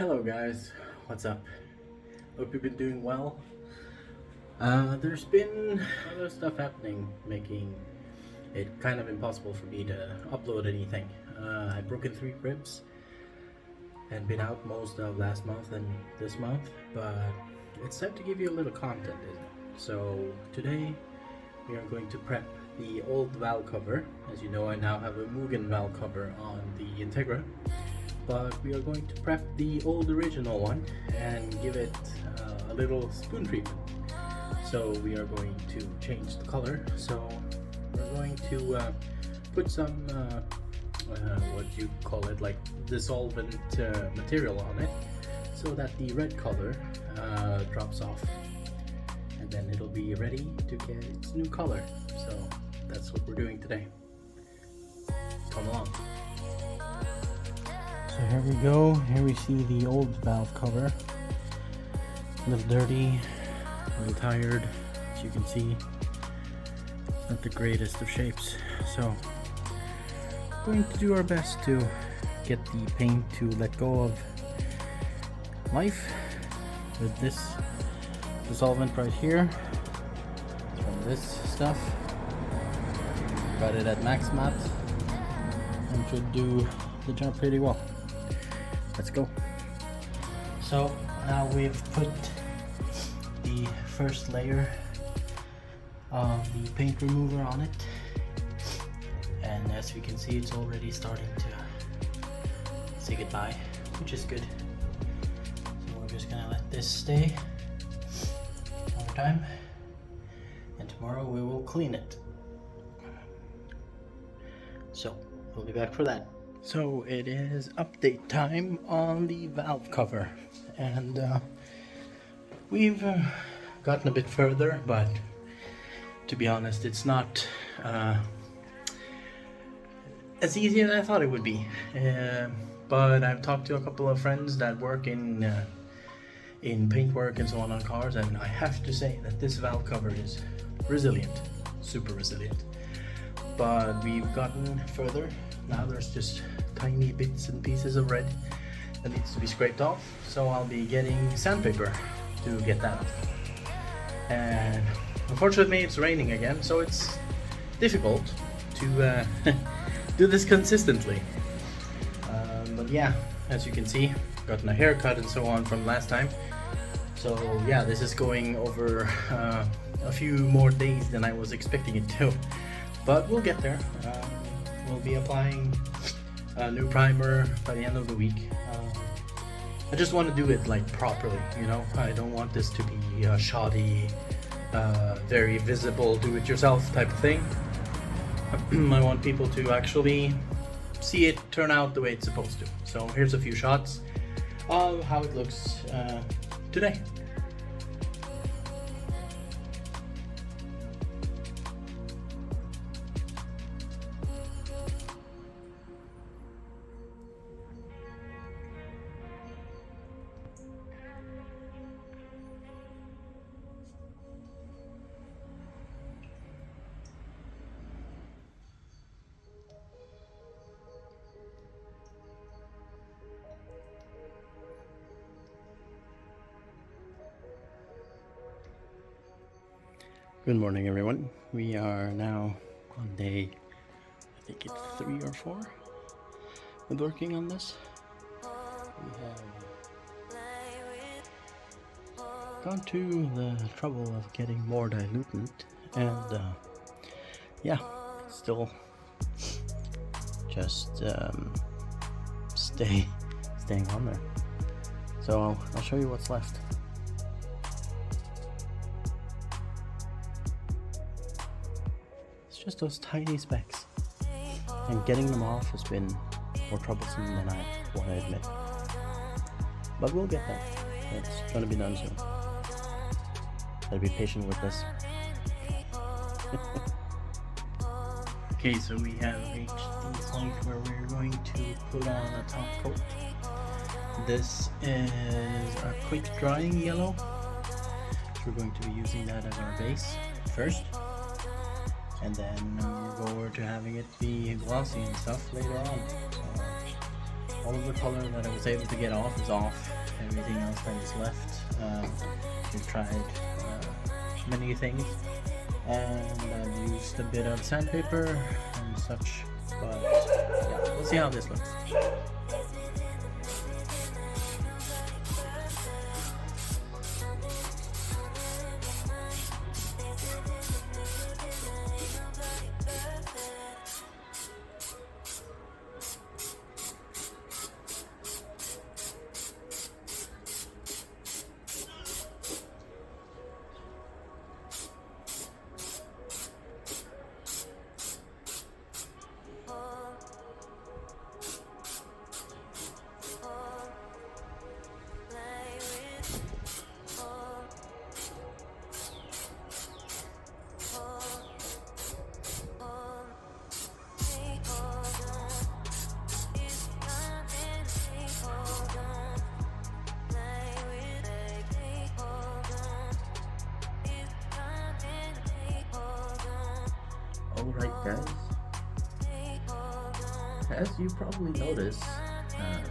Hello guys, what's up? Hope you've been doing well. There's been other stuff happening, making it kind of impossible for me to upload anything. I've broken 3 ribs and been out most of last month and this month, but it's time to give you a little content, isn't it? So today we are going to prep the old valve cover. As you know, I now have a Mugen valve cover on the Integra, but we are going to prep the old original one and give it a little spoon treatment. So we are going to change the color. So we're going to put some what you call it, like dissolvent material on it, so that the red color drops off, and then it'll be ready to get its new color. So that's what we're doing today. Come along. So here we go. Here we see the old valve cover. A little dirty, a little tired. As you can see, it's not the greatest of shapes. So we're going to do our best to get the paint to let go of life with this dissolvent right here. It's from this stuff. Got it at max mat and should do the job pretty well. Let's go. So now we've put the first layer of the paint remover on it, and as you can see, it's already starting to say goodbye, which is good. So we're just gonna let this stay over time, and tomorrow we will clean it. So we'll be back for that. So it is update time on the valve cover, and we've gotten a bit further, but to be honest, it's not as easy as I thought it would be. But I've talked to a couple of friends that work in paintwork and so on cars, and I have to say that this valve cover is resilient, super resilient. But we've gotten further. Now there's just tiny bits and pieces of red that needs to be scraped off, so I'll be getting sandpaper to get that off. And unfortunately it's raining again, so it's difficult to do this consistently. But yeah, as you can see, gotten a haircut and so on from last time. So yeah, this is going over a few more days than I was expecting it to. But we'll get there. We'll be applying a new primer by the end of the week. I just want to do it like properly, you know. I don't want this to be a shoddy, very visible do-it-yourself type of thing. I want people to actually see it turn out the way it's supposed to. So here's a few shots of how it looks today. Good morning, everyone. We are now on day, I think it's 3 or 4 with working on this. We have gone to the trouble of getting more dilutant, and yeah, still just staying on there. So I'll show you what's left. Just those tiny specks, and getting them off has been more troublesome than I want to admit, but we'll get there. It's going to be done soon. Gotta be patient with this. Okay, so we have reached the point where we're going to put on a top coat. This is a quick drying yellow, so we're going to be using that as our base first. And then we'll go over to having it be glossy and stuff later on. So all of the color that I was able to get off is off. Everything else that is left, we've tried many things, and I've used a bit of sandpaper and such, but yeah, we'll see how this looks. Alright guys, as you probably noticed,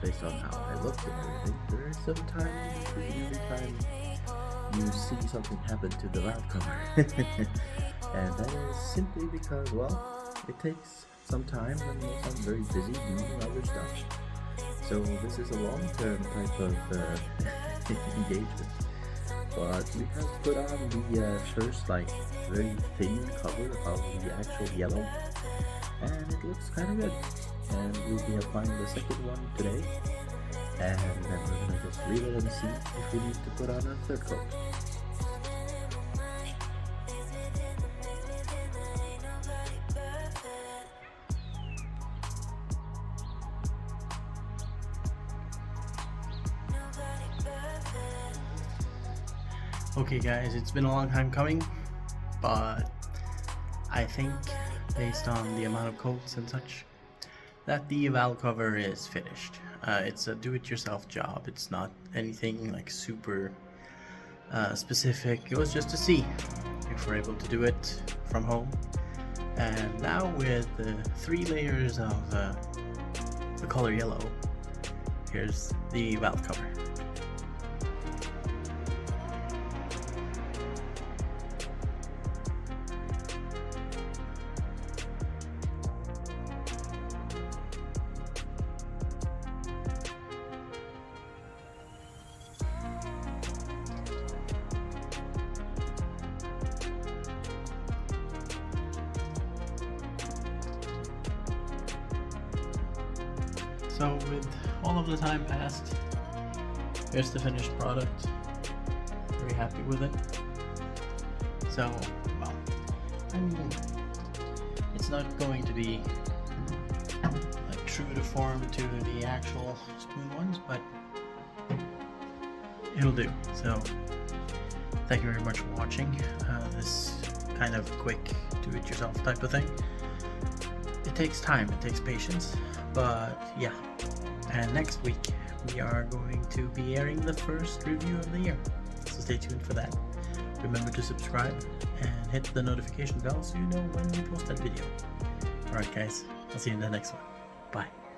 based on how I look and everything, there is some time between every time you see something happen to the valve cover. And that is simply because, well, it takes some time and I'm very busy doing other stuff. So this is a long-term type of engagement. But we have put on the first very thin cover of the actual yellow, and it looks kind of good. And we'll be applying the second one today, and then we're gonna just read it and see if we need to put on a third coat. Okay guys, it's been a long time coming, but I think based on the amount of coats and such that the valve cover is finished. It's a do-it-yourself job. It's not anything like super specific. It was just to see if we're able to do it from home. And now with the 3 layers of the color yellow, here's the valve cover. So with all of the time passed, here's the finished product. Very happy with it. So, well, I mean, it's not going to be like true to form to the actual spoon ones, but it'll do. So, thank you very much for watching this kind of quick do-it-yourself type of thing. It takes time, it takes patience, but yeah. And next week we are going to be airing the first review of the year, so stay tuned for that. Remember to subscribe and hit the notification bell so you know when we post that video. Alright guys, I'll see you in the next one. Bye.